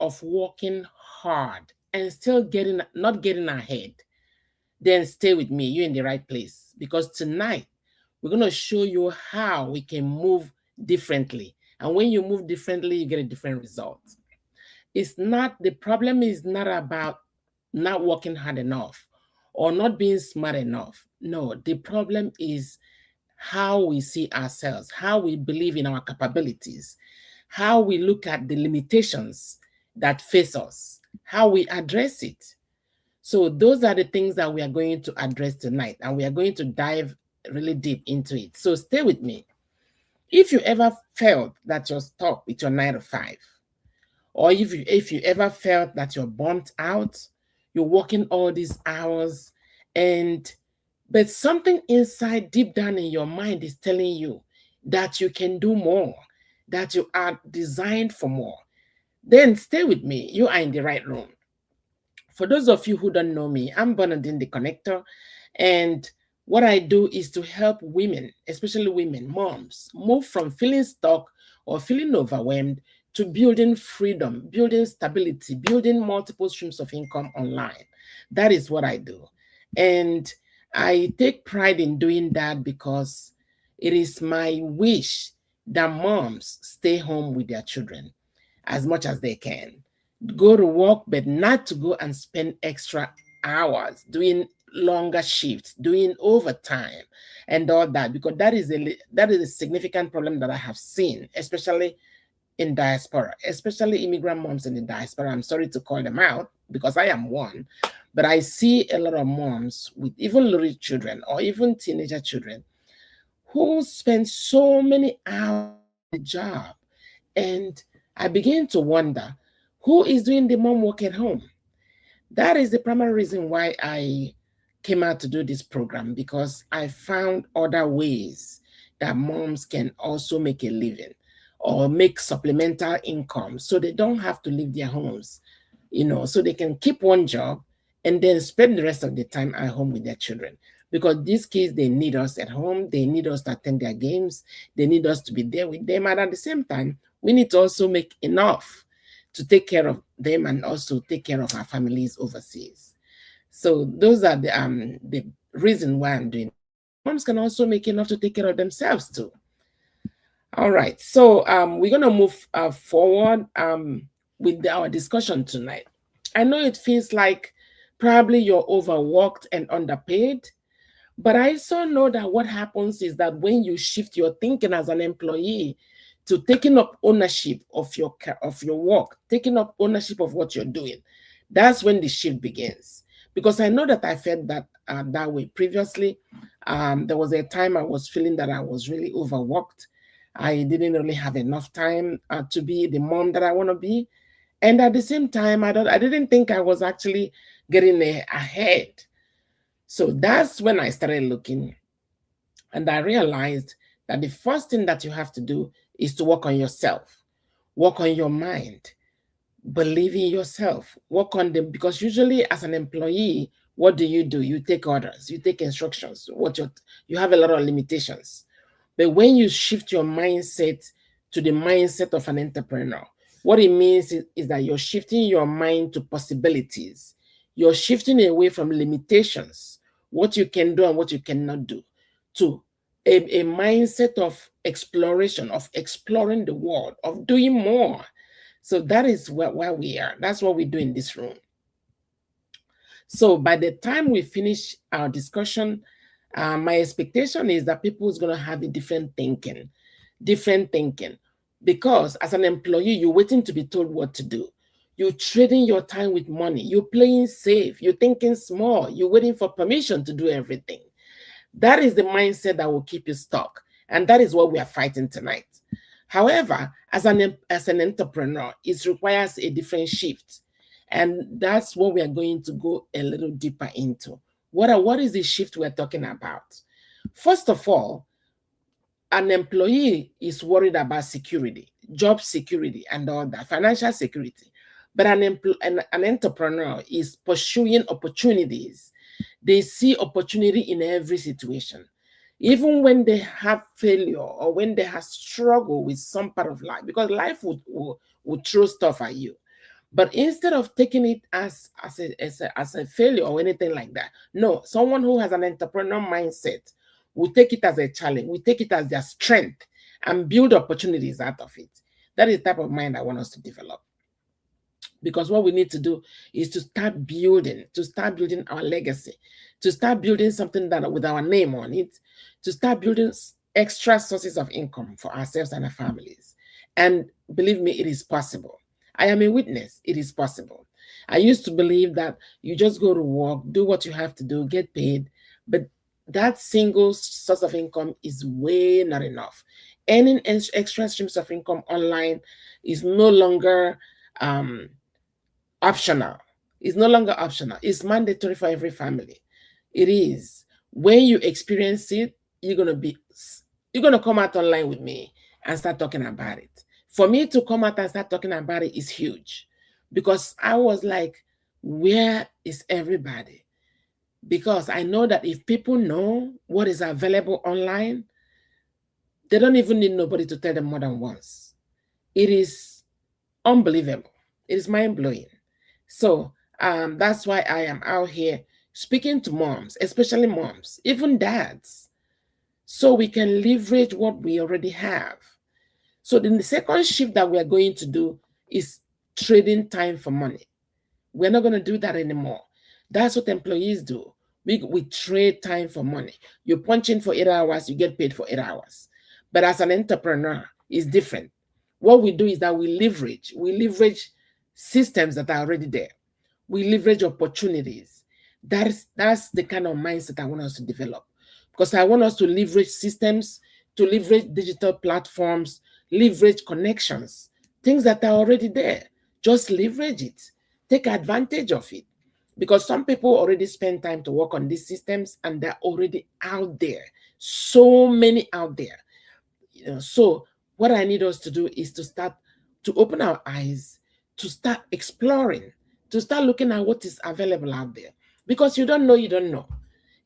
of working hard and still not getting ahead, then stay with me. You're in the right place. Because tonight, we're going to show you how we can move differently. And when you move differently, you get a different result. The problem is not about not working hard enough or not being smart enough. No, the problem is how we see ourselves, how we believe in our capabilities, how we look at the limitations that face us, how we address it. So those are the things that we are going to address tonight, and we are going to dive really deep into it. So stay with me. If you ever felt that you're stuck with your 9 to 5, or if you ever felt that you're burnt out, you're working all these hours, and but something inside deep down in your mind is telling you that you can do more, that you are designed for more, then stay with me. You are in the right room. For those of you who don't know me, I'm Bernardine the Connector, and what I do is to help women, especially women, moms, move from feeling stuck or feeling overwhelmed to building freedom, building stability, building multiple streams of income online. That is what I do. And I take pride in doing that because it is my wish that moms stay home with their children as much as they can. Go to work, but not to go and spend extra hours doing longer shifts, doing overtime, and all that, because that is a significant problem that I have seen, especially in diaspora, especially immigrant moms in the diaspora. I'm sorry to call them out because I am one, but I see a lot of moms with even little children or even teenager children who spend so many hours on the job. And I begin to wonder, who is doing the mom work at home? That is the primary reason why I came out to do this program, because I found other ways that moms can also make a living or make supplemental income so they don't have to leave their homes, so they can keep one job and then spend the rest of the time at home with their children. Because these kids, they need us at home, they need us to attend their games, they need us to be there with them. And at the same time, we need to also make enough to take care of them and also take care of our families overseas. So those are the reason why I'm doing it. Moms can also make enough to take care of themselves too. All right, so we're gonna move forward with our discussion tonight. I know it feels like probably you're overworked and underpaid, but I also know that what happens is that when you shift your thinking as an employee to taking up ownership of your work, taking up ownership of what you're doing, that's when the shift begins. Because I know that I felt that way previously. There was a time I was feeling that I was really overworked. I didn't really have enough time to be the mom that I want to be, and at the same time, I didn't think I was actually getting ahead. So that's when I started looking, and I realized that the first thing that you have to do is to work on yourself, work on your mind, believe in yourself, work on them. Because usually, as an employee, what do? You take orders, you take instructions. You have a lot of limitations. But when you shift your mindset to the mindset of an entrepreneur, what it means is that you're shifting your mind to possibilities. You're shifting away from limitations, what you can do and what you cannot do, to a mindset of exploration, of exploring the world, of doing more. So that is where we are. That's what we do in this room. So by the time we finish our discussion, my expectation is that people is going to have a different thinking, because as an employee, you're waiting to be told what to do. You're trading your time with money. You're playing safe. You're thinking small. You're waiting for permission to do everything. That is the mindset that will keep you stuck. And that is what we are fighting tonight. However, as an entrepreneur, it requires a different shift. And that's what we are going to go a little deeper into. What is the shift we're talking about? First of all, an employee is worried about security, job security, and all that, financial security. But an entrepreneur is pursuing opportunities. They see opportunity in every situation. Even when they have failure or when they have struggle with some part of life, because life would throw stuff at you. But instead of taking it as a failure or anything like that, no, someone who has an entrepreneur mindset will take it as a challenge, will take it as their strength and build opportunities out of it. That is the type of mind I want us to develop. Because what we need to do is to start building our legacy, to start building something that with our name on it, to start building extra sources of income for ourselves and our families. And believe me, it is possible. I am a witness. It is possible. I used to believe that you just go to work, do what you have to do, get paid, but that single source of income is way not enough. Earning extra streams of income online is no longer um, optional. It's no longer optional. It's mandatory for every family. It is. When you experience it, you're gonna come out online with me and start talking about it. For me to come out and start talking about it is huge because I was like, where is everybody? Because I know that if people know what is available online, they don't even need nobody to tell them more than once. It is unbelievable. It is mind blowing. So that's why I am out here speaking to moms, especially moms, even dads, so we can leverage what we already have. So then the second shift that we are going to do is trading time for money. We're not going to do that anymore. That's what employees do. We trade time for money. You punch in for 8 hours, you get paid for 8 hours. But as an entrepreneur, it's different. What we do is that we leverage systems that are already there. We leverage opportunities. That's the kind of mindset I want us to develop. Because I want us to leverage systems, to leverage digital platforms, leverage connections, things that are already there. Just leverage it. Take advantage of it. Because some people already spend time to work on these systems and they're already out there. So many out there. So what I need us to do is to start to open our eyes, to start exploring, to start looking at what is available out there. Because you don't know, you don't know.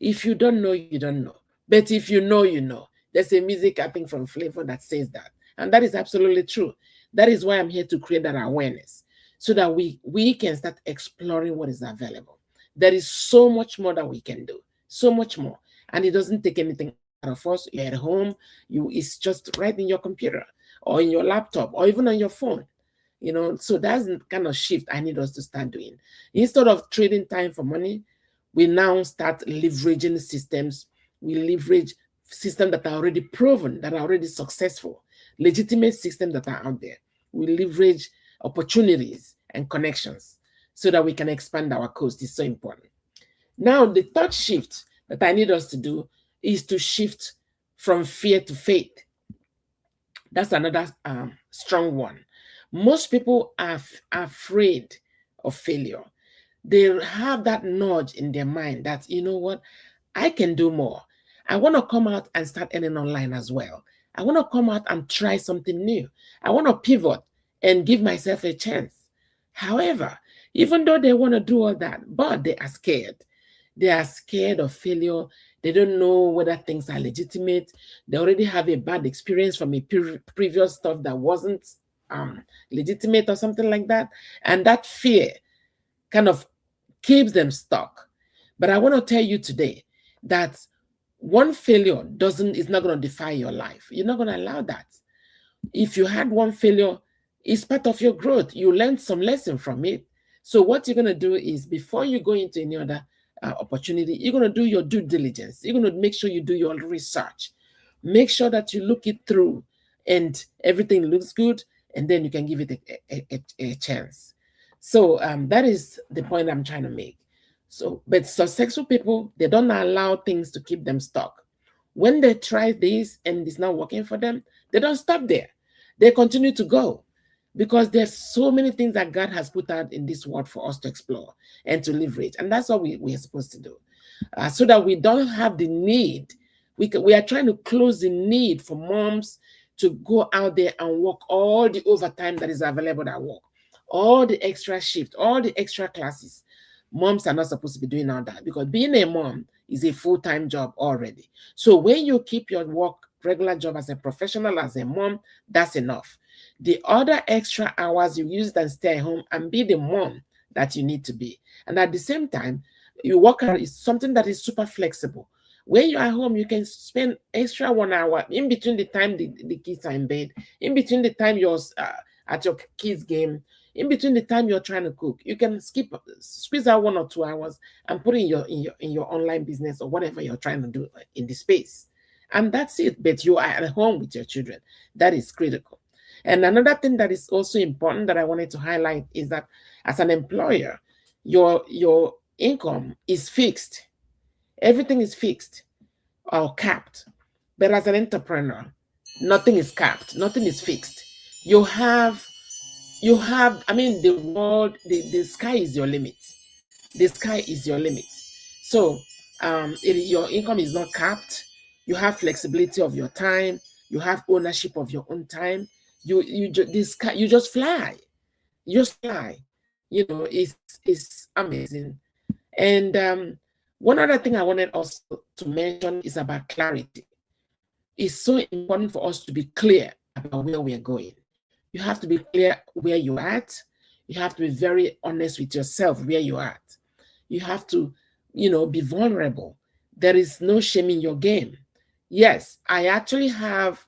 If you don't know, you don't know. But if you know, you know. There's a music, I think, from Flavor that says that. And that is absolutely true. That is why I'm here to create that awareness so that we can start exploring what is available. There is so much more that we can do, so much more. And it doesn't take anything out of us. You're at home, it's just right in your computer or in your laptop or even on your phone. So that's the kind of shift I need us to start doing. Instead of trading time for money, we now start leveraging systems. We leverage systems that are already proven, that are already successful, legitimate systems that are out there. We leverage opportunities and connections so that we can expand our coast. It's so important. Now, the third shift that I need us to do is to shift from fear to faith. That's another strong one. Most people are afraid of failure. They have that nudge in their mind that, you know what, I can do more. I want to come out and start earning online as well. I want to come out and try something new. I want to pivot and give myself a chance. However, even though they want to do all that, but they are scared. They are scared of failure. They don't know whether things are legitimate. They already have a bad experience from a previous stuff that wasn't legitimate or something like that. And that fear kind of keeps them stuck. But I want to tell you today that one failure is not going to define your life. You're not going to allow that. If you had one failure, it's part of your growth. You learned some lesson from it. So what you're going to do is before you go into any other opportunity, you're going to do your due diligence. You're going to make sure you do your research. Make sure that you look it through and everything looks good, and then you can give it a chance. So that is the point I'm trying to make. So, but successful people, they don't allow things to keep them stuck. When they try this and it's not working for them, they don't stop there. They continue to go because there's so many things that God has put out in this world for us to explore and to leverage. And that's what we are supposed to do so that we don't have the need. We are trying to close the need for moms to go out there and work all the overtime that is available at work, all the extra shift, all the extra classes. Moms are not supposed to be doing all that because being a mom is a full-time job already. So when you keep your regular job as a professional, as a mom, that's enough. The other extra hours you use and stay at home and be the mom that you need to be. And at the same time, you work out is something that is super flexible. When you're at home, you can spend extra 1 hour in between the time the kids are in bed, in between the time you're at your kids' game, in between the time you're trying to cook. You can squeeze out 1 or 2 hours and put in your online business or whatever you're trying to do in the space. And that's it. But you are at home with your children. That is critical. And another thing that is also important that I wanted to highlight is that as an employer, your income is fixed. Everything is fixed or capped. But as an entrepreneur, nothing is capped, nothing is fixed. You have I mean the world, the sky is your limit. The sky is your limit. So your income is not capped. You have flexibility of your time. You have ownership of your own time. You just fly. You just fly. It's amazing. And one other thing I wanted also to mention is about clarity. It's so important for us to be clear about where we are going. You have to be clear where you're at. You have to be very honest with yourself where you're at. You have to, be vulnerable. There is no shame in your game. Yes, I actually have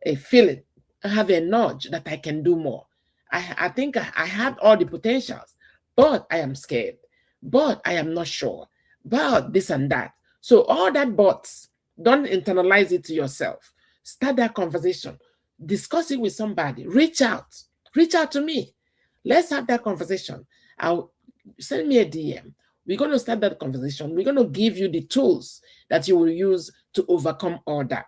a feeling, I have a nudge that I can do more. I think I have all the potentials, but I am scared, but I am not sure, but this and that. So all that buts, don't internalize it to yourself. Start that conversation. Discuss it with somebody. Reach out. Reach out to me. Let's have that conversation. Send me a DM. We're going to start that conversation. We're going to give you the tools that you will use to overcome all that.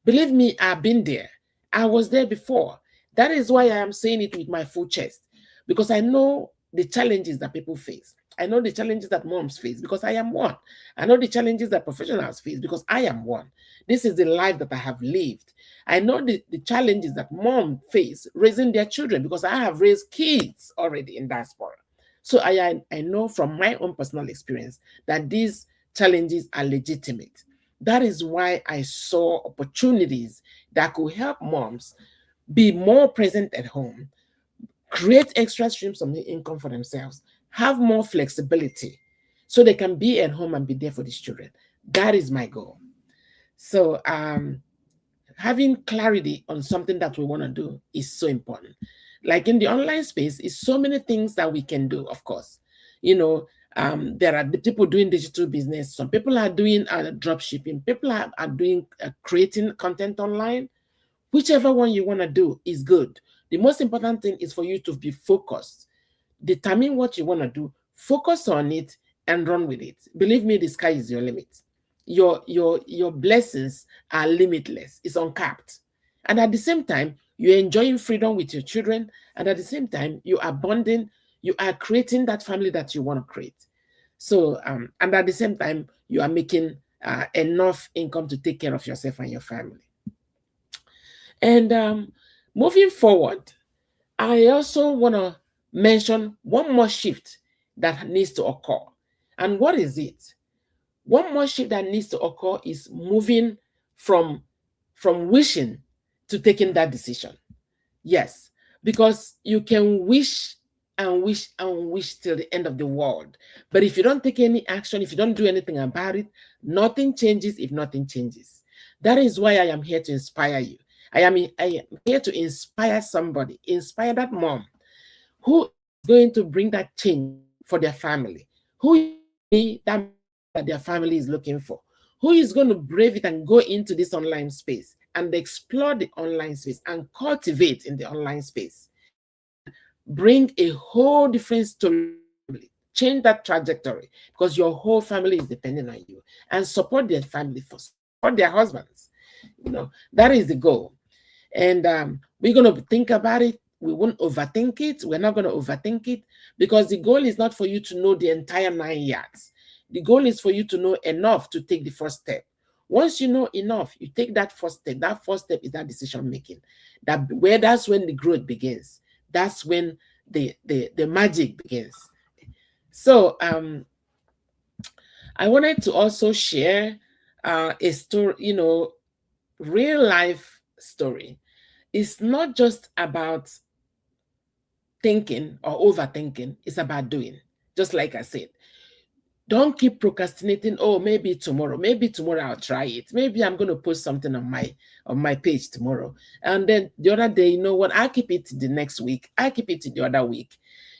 Believe me, I've been there. I was there before. That is why I am saying it with my full chest, because I know the challenges that people face. I know the challenges that moms face because I am one. I know the challenges that professionals face because I am one. This is the life that I have lived. I know the challenges that moms face raising their children because I have raised kids already in diaspora. So I know from my own personal experience that these challenges are legitimate. That is why I saw opportunities that could help moms be more present at home, create extra streams of income for themselves, have more flexibility so they can be at home and be there for these children. That is my goal. So having clarity on something that we want to do is so important. Like in the online space, is so many things that we can do, of course. There are the people doing digital business. Some people are doing drop shipping. People are doing creating content online. Whichever one you want to do is good. The most important thing is for you to be focused. Determine what you want to do, focus on it, and run with it. Believe me, the sky is your limit. Your blessings are limitless. It's uncapped. And at the same time, you're enjoying freedom with your children. And at the same time, you are bonding, you are creating that family that you want to create. So, and at the same time, you are making enough income to take care of yourself and your family. And moving forward, I also want to mention one more shift that needs to occur. And what is it? One more shift that needs to occur is moving from wishing to taking that decision. Yes, because you can wish and wish and wish till the end of the world. But if you don't take any action, if you don't do anything about it, nothing changes if nothing changes. That is why I am here to inspire you. I am here to inspire somebody, inspire that mom who is going to bring that change for their family, who is that their family is looking for, who is going to brave it and go into this online space and explore the online space and cultivate in the online space. Bring a whole different story, change that trajectory because your whole family is depending on you, and support their family first, support their husbands. That is the goal. And we're going to think about it. We won't overthink it. We're not going to overthink it because the goal is not for you to know the entire 9 yards. The goal is for you to know enough to take the first step. Once you know enough, you take that first step. That first step is that decision making. That's when the growth begins. That's when the magic begins. So I wanted to also share a story, real life story. it's not just about thinking or overthinking, it's about doing. Just like I said, don't keep procrastinating. Oh, maybe tomorrow, I'll try it. Maybe I'm going to post something on my page tomorrow. And then the other day, you know what, I keep it the next week, I keep it the other week.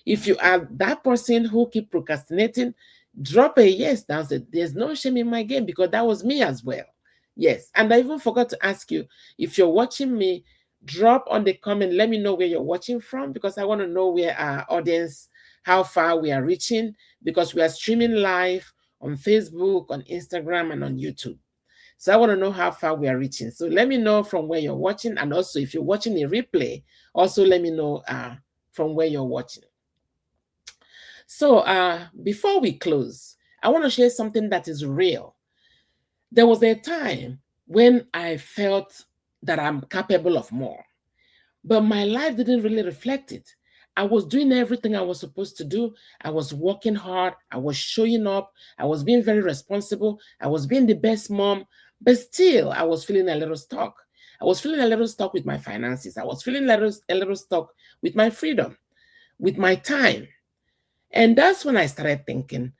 If you are that person who keep procrastinating, drop a yes down. Say, there's no shame in my game, because that was me as well. Yes. And I even forgot to ask you, if you're watching me, drop on the comment, let me know where you're watching from, because I want to know where our audience, how far we are reaching, because we are streaming live on Facebook, on Instagram, and on YouTube. So I want to know how far we are reaching. So let me know from where you're watching. And also, if you're watching a replay, also let me know from where you're watching. So before we close, I want to share something that is real. There was a time when I felt that I'm capable of more, but my life didn't really reflect it. I was doing everything I was supposed to do. I was working hard. I was showing up. I was being very responsible. I was being the best mom, but still I was feeling a little stuck. I was feeling a little stuck with my finances. I was feeling a little stuck with my freedom, with my time. And that's when I started thinking,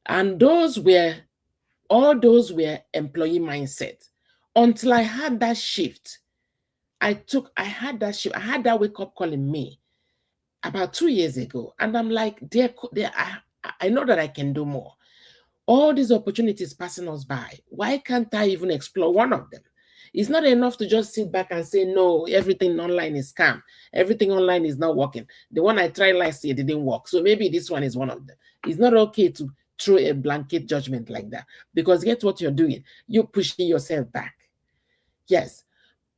and all those were employee mindset, until I had that shift. I had that shift. I had that wake up call in me about 2 years ago. And I'm like, I know that I can do more. All these opportunities passing us by, why can't I even explore one of them? It's not enough to just sit back and say, no, everything online is scam. Everything online is not working. The one I tried last year didn't work. So maybe this one is one of them. It's not okay to throw a blanket judgment like that, because guess what you're doing? You're pushing yourself back. Yes.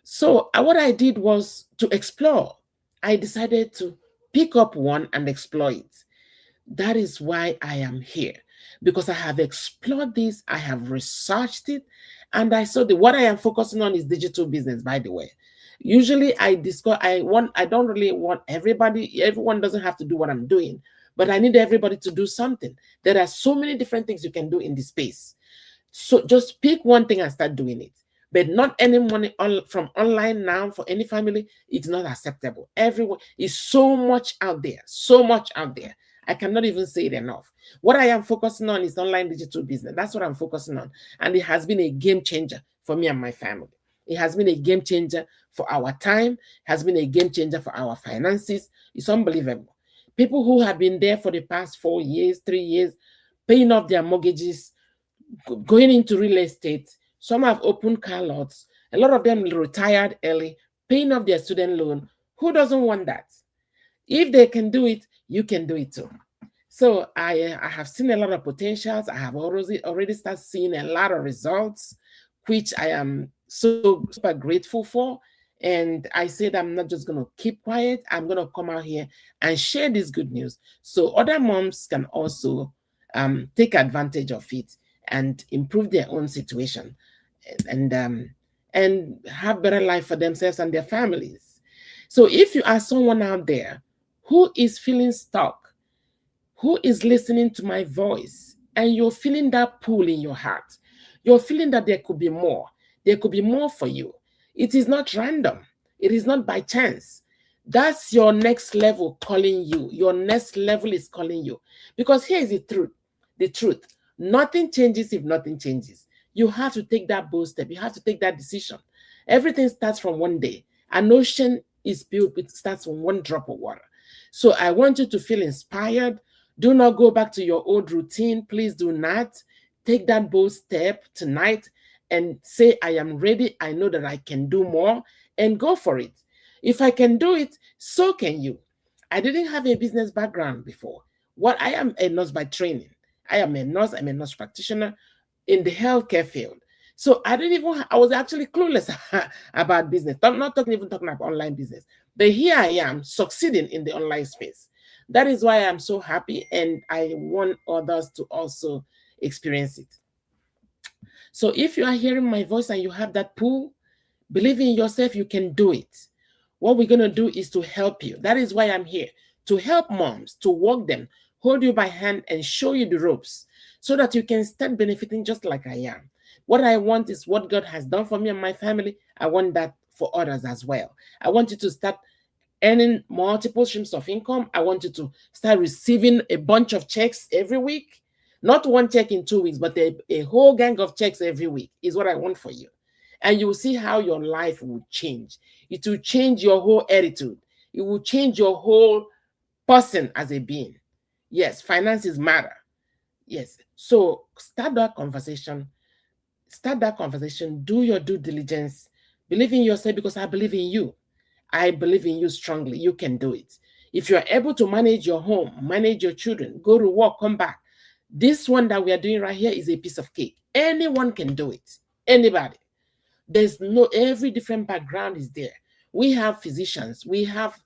So what I did was to explore. I decided to pick up one and explore it. That is why I am here, because I have explored this, I have researched it, and I saw what I am focusing on is digital business, by the way. Usually I don't really want everyone doesn't have to do what I'm doing, but I need everybody to do something. There are so many different things you can do in this space. So just pick one thing and start doing it. But not any money from online now for any family. It's not acceptable. Everyone is so much out there, so much out there. I cannot even say it enough. What I am focusing on is online digital business. That's what I'm focusing on. And it has been a game changer for me and my family. It has been a game changer for our time, has been a game changer for our finances. It's unbelievable. People who have been there for the past 4 years, 3 years, paying off their mortgages, going into real estate. Some have opened car lots. A lot of them retired early, paying off their student loan. Who doesn't want that? If they can do it, you can do it too. So I have seen a lot of potentials. I have already started seeing a lot of results, which I am so super grateful for. And I said, I'm not just going to keep quiet. I'm going to come out here and share this good news so other moms can also take advantage of it and improve their own situation and have better life for themselves and their families. So if you are someone out there who is feeling stuck, who is listening to my voice, and you're feeling that pull in your heart, you're feeling that there could be more for you. It is not random. It is not by chance. That's your next level calling you. Your next level is calling you. Because here is the truth. The truth. Nothing changes if nothing changes. You have to take that bold step. You have to take that decision. Everything starts from one day. An ocean is built, it starts from one drop of water. So I want you to feel inspired. Do not go back to your old routine. Please do not. Take that bold step tonight and say, I am ready. I know that I can do more, and go for it. If I can do it, so can you. I didn't have a business background before. I am a nurse by training. I am a nurse. I'm a nurse practitioner in the healthcare field. So I was actually clueless about business. I'm not even talking about online business. But here I am succeeding in the online space. That is why I'm so happy, and I want others to also experience it. So if you are hearing my voice and you have that pull, believe in yourself, you can do it. What we're going to do is to help you. That is why I'm here, to help moms, to walk them, hold you by hand, and show you the ropes so that you can start benefiting just like I am. What I want is what God has done for me and my family. I want that for others as well. I want you to start earning multiple streams of income. I want you to start receiving a bunch of checks every week. Not one check in 2 weeks, but a whole gang of checks every week is what I want for you. And you will see how your life will change. It will change your whole attitude. It will change your whole person as a being. Yes, finances matter. Yes. So start that conversation. Start that conversation. Do your due diligence. Believe in yourself because I believe in you. I believe in you strongly. You can do it. If you're able to manage your home, manage your children, go to work, come back. This one that we are doing right here is a piece of cake. Anyone can do it. Anybody. There's no, every different background is there. We have physicians, we have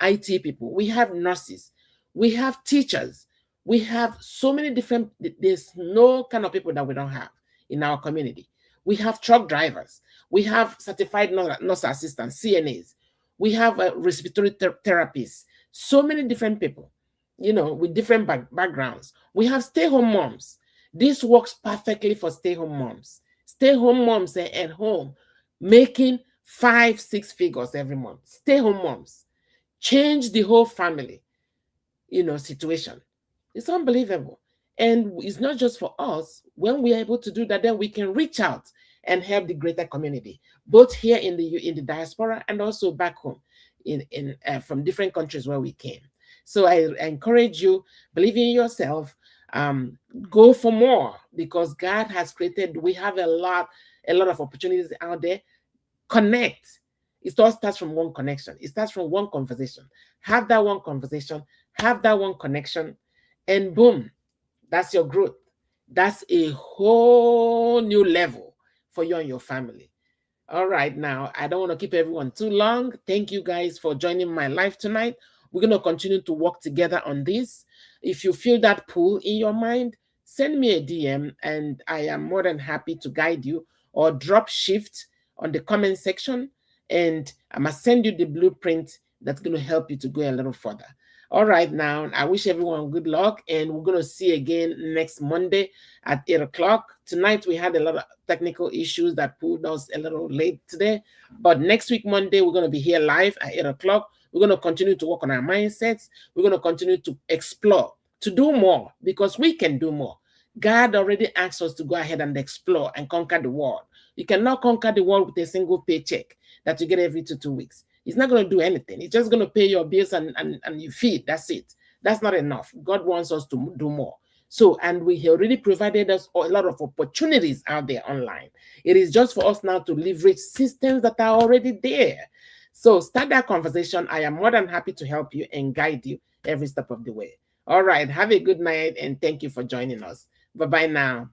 IT people, we have nurses, we have teachers, we have so many different, there's no kind of people that we don't have in our community. We have truck drivers, we have certified nurse assistants, CNAs, we have respiratory therapists, so many different people, with different backgrounds. We have stay-home moms. This works perfectly for stay-home moms. Stay-home moms are at home making 5-6 figures every month. Stay-home moms change the whole family, situation. It's unbelievable. And it's not just for us. When we are able to do that, then we can reach out and help the greater community, both here in the diaspora and also back home from different countries where we came. So I encourage you, believe in yourself, go for more, because God has created, we have a lot of opportunities out there. Connect. It all starts from one connection. It starts from one conversation. Have that one conversation, have that one connection, and boom, that's your growth. That's a whole new level for you and your family. All right, now, I don't want to keep everyone too long. Thank you guys for joining my live tonight. We're going to continue to work together on this. If you feel that pull in your mind, send me a DM, and I am more than happy to guide you, or drop shift on the comment section, and I must send you the blueprint that's going to help you to go a little further. All right, now, I wish everyone good luck, and we're going to see again next Monday at 8 o'clock. Tonight, we had a lot of technical issues that pulled us a little late today, but next week, Monday, we're going to be here live at 8 o'clock. We're going to continue to work on our mindsets. We're going to continue to explore, to do more, because we can do more. God already asked us to go ahead and explore and conquer the world. You cannot conquer the world with a single paycheck that you get every 2 weeks. It's not going to do anything. It's just going to pay your bills and you feed. That's it. That's not enough. God wants us to do more. So, and we already provided us a lot of opportunities out there online. It is just for us now to leverage systems that are already there. So start that conversation. I am more than happy to help you and guide you every step of the way. All right. Have a good night, and thank you for joining us. Bye-bye now.